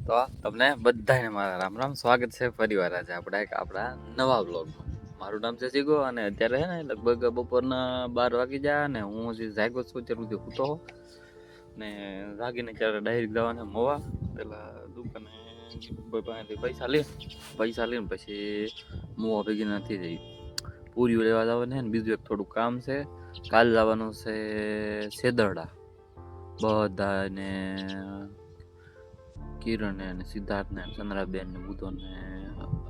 તો તમને બધાને મારા રામ રામ, સ્વાગત છે ફરીવાર આજે આપણા નવા બ્લોગમાં. મારું નામ છે જીગો અને અત્યારે છે ને લગભગ બપોરના 12 વાગી જાય ને હું જે જાગ્યો છું અત્યાર સુધી સૂતો હો ને જાગીને ત્યારે ડાયરેક્ટ જવાના મોવા. પેલા દુકાને પાસેથી પૈસા લઈને પછી મોવા ભેગી નથી જઈ પૂરીઓ લેવા જવાનું છે ને બીજું એક થોડું કામ છે. કાલ જવાનું છે સેદરડા બધાને, કિરણ ને સિદ્ધાર્થ ને ચંદ્રાબેન ને બુધો ને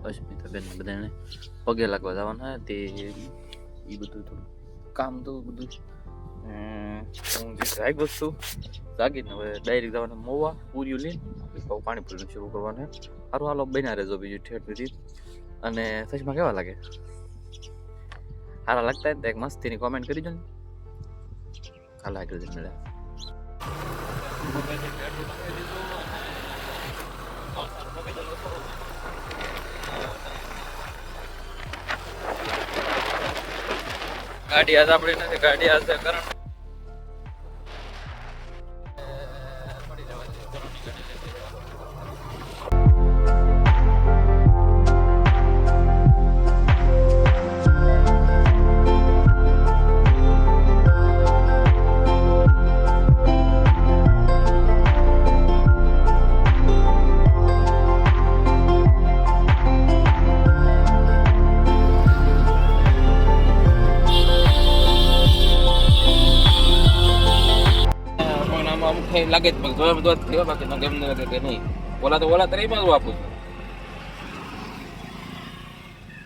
અસ્મિતાબેન ને બધાને પગે લાગવા જવાના તે એ બધું થોડું કામ તો બધું હું જે જાગ્યો છું જાગીને હવે ડાયરેક્ટ જવાના મોવા પૂરીઓ લઈને પાણી પૂરીનું શરૂ કરવાનું. સારું હાલો બન્યા રહેજો બીજું ઠેઠ સુધી. અને સચમાં કેવા લાગે? સારા લાગતા હોય તો એક મસ્તીની કોમેન્ટ કરી દો ને. હાલો આગળ જઈને મળ્યા. ગાડી આજ આપણી નથી, ગાડી આજ કરણ લાગે લેવા બાકી ગમે લાગે કે નહીં. ઓલા તરીમાં જ આપું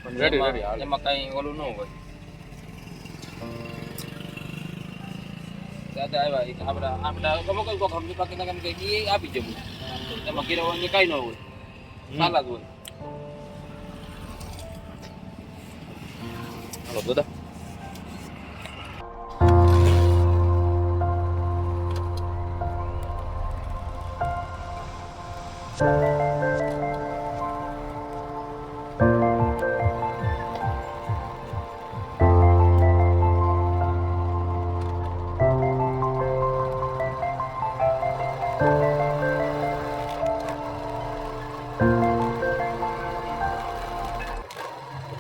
છું એમાં કઈ ઓલું ન હોય. દાદા આવ્યા આપણે ગમે બાકી ના કઈ આપી જવું એમાં ગીરવાની કઈ ન હોય, સાલા જ હોય. હાલો દાદા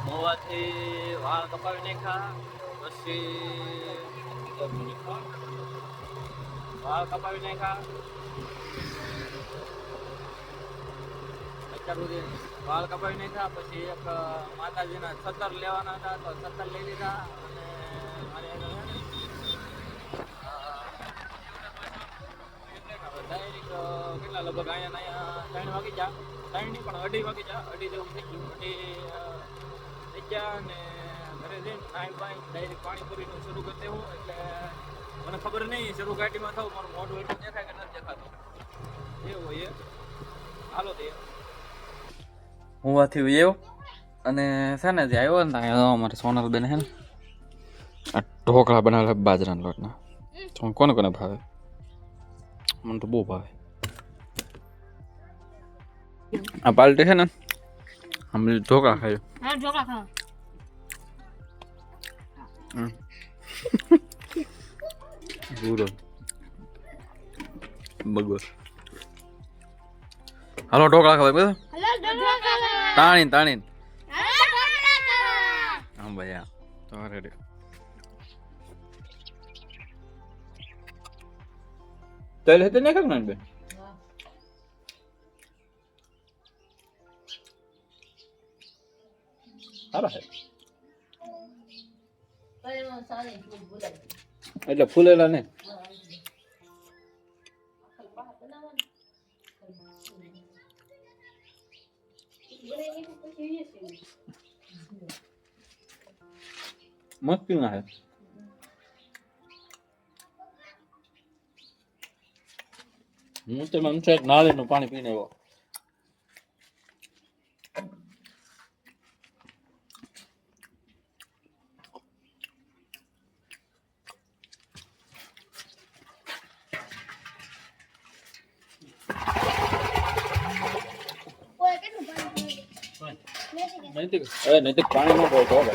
મોવાથી વાળ કપાવી નાખ્યા. પછી વાળ કપાવી નાખ્યા. અત્યાર સુધી વાળ કપાવી નાખ્યા. પછી એક માતાજીના છતર લેવાના હતા તો છતર લઈ લીધા. અને મારે ડાયરેક્ટ કેટલા લગભગ અહીંયા 3 વાગી જા, 3 નહીં પણ 2:30 વાગી જા, 2:30 જેવું થઈ ગયું. 2:30 થઈ ગયા ને ઘરે જઈને ડાયરેક્ટ પાણીપુરીનું શરૂ કરી દેવું. એટલે મને ખબર નહીં શરૂ ગાડીમાં થવું મારું મોઢું એટલું દેખાય કે નથી દેખાતું એવું હોય. હાલો તે હું વાથી આવ્યો અને છે ને જે આવ્યો ને અમારે સોનલ બેન છે ને આ ઢોકળા બનાવેલા બાજરાના લોટના. કોને કોને ભાવે? મને તો બહુ ભાવે. આ પાલટી છે ને અમે ઢોકળા ખાઈ પૂરો બગો. હાલો ઢોકળા ખાવા બધા તાણી હા ભાઈ હા તો રેડી. તેલ હતી ને કાંક નાન બે સારા છે એટલે ફૂલેલા ને મસ્તી ના હે. હું તો મન છે નાળીનું પાણી પીને આવ્યો. નૈતિક પાણી ન બોલતો હવે.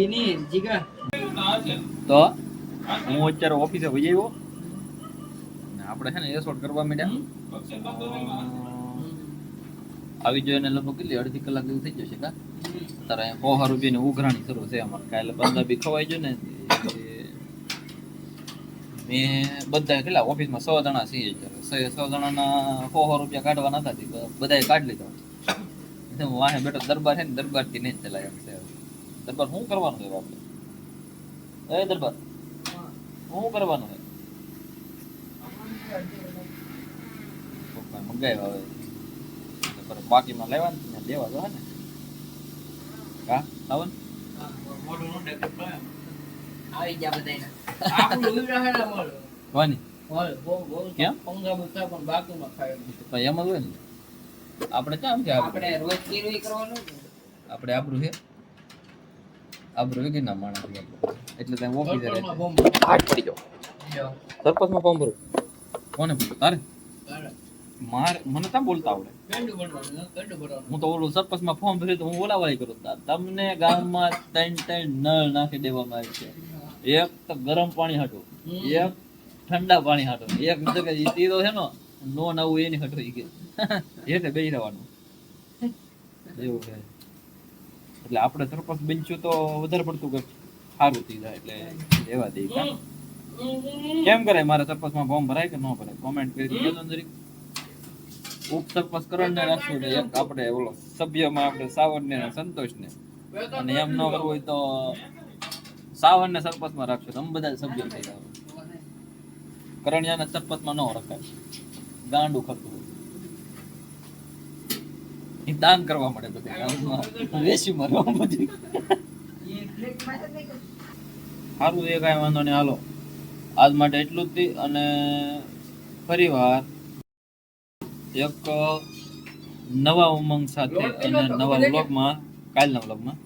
એની જીગા તો હું અત્યારે ઓફિસે વહી આવ્યો ને આપણે છે ને એસોટ કરવા માંડ્યા આવી જોઈએ ને લગભગ કેટલી અડધી કલાક જેવું થઈ જશે કા તારે 100 રૂપિયાની ઉઘરાણી શરૂ છે અમારે કાલે બંદા બી ખવાઈ ગયો ને મેં બધા કેટલા ઓફિસમાં 100 જણા છીએ અત્યારે 100 જણાના 100 રૂપિયા કાઢવાના હતા તે બધાએ કાઢી લીધા હું વાહે બેઠો દરબાર છે ને દરબારથી નહીં ચલાય એમ છે દરબાર શું કરવાનું છે આપણે એ દરબાર શું કરવાનું છે મંગાવ્યા હવે બાકીમાં લેવાનું ને દેવા જો ને કા આવન આવી ગયા બધાયના આપણું ઉઈ રહે ને મોલ વાની મોલ બહુ કેમ? પંગા મુકા પણ બાકીમાં ખાય તો એમ જ હોય ને આપણે ક્યાં છે આપણે રોજ કેરી કરવાનું આપણે આબરૂ છે આબરૂ કે ના માણસ છે આપણે. એટલે ત્યાં ઓફિસે રહે હોટલમાં બોમ્બ હાથ પડી જાવ જો સરપંચમાં ફોર્મ ભરું કોને ભરું તારે મારે મને ત્યાં બોલતા આવડે કંડું બનવાનું કંડું ભરવાનું હું તો ઓલું સરપંચમાં ફોર્મ ભર્યું તો હું ઓલાવાળી કરું તમને ગામમાં 3 નળ નાખી દેવામાં આવે છે એક તો ગરમ પાણી હાટું એક ઠંડા પાણી હાટું એક જગ્યાએ ઈ તીરો છે ને નો નવું એની હાટું ઈ કે એટલે બેહી રહેવાનું એવું છે એટલે આપણે સરપંચ બનશું તો વધારે પડતું કંઈક સારું થઈ જાય એટલે રહેવા દઈએ કાં? કેમ કરે મારે સરપંચમાં ફોર્મ ભરાય કે ન ભરાય કોમેન્ટ કરી દેજો જરીક ઉપસરપંચ કરણને રાખશું ને એક આપણે ઓલો સભ્યમાં આપણે સાવરને ને સંતોષને અને એમ ન કરવું હોય તો સાવરને સરપંચમાં રાખશું અમે બધા સભ્ય થઈ જાવ કરણિયાને સરપંચમાં ન રખાય ગાંડું ખતું એ દાન કરવા મળે બધે ગામમાં વેસી મરવા બધું સારું એ કાંઈ વાંધો નહીં હાલો આજ માટે એટલું જ અને ફરીવાર એક નવા ઉમંગ સાથે અને નવા વ્લોગમાં કાલના વ્લોગમાં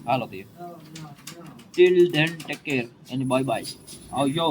હાલો till then take care and bye bye આવજો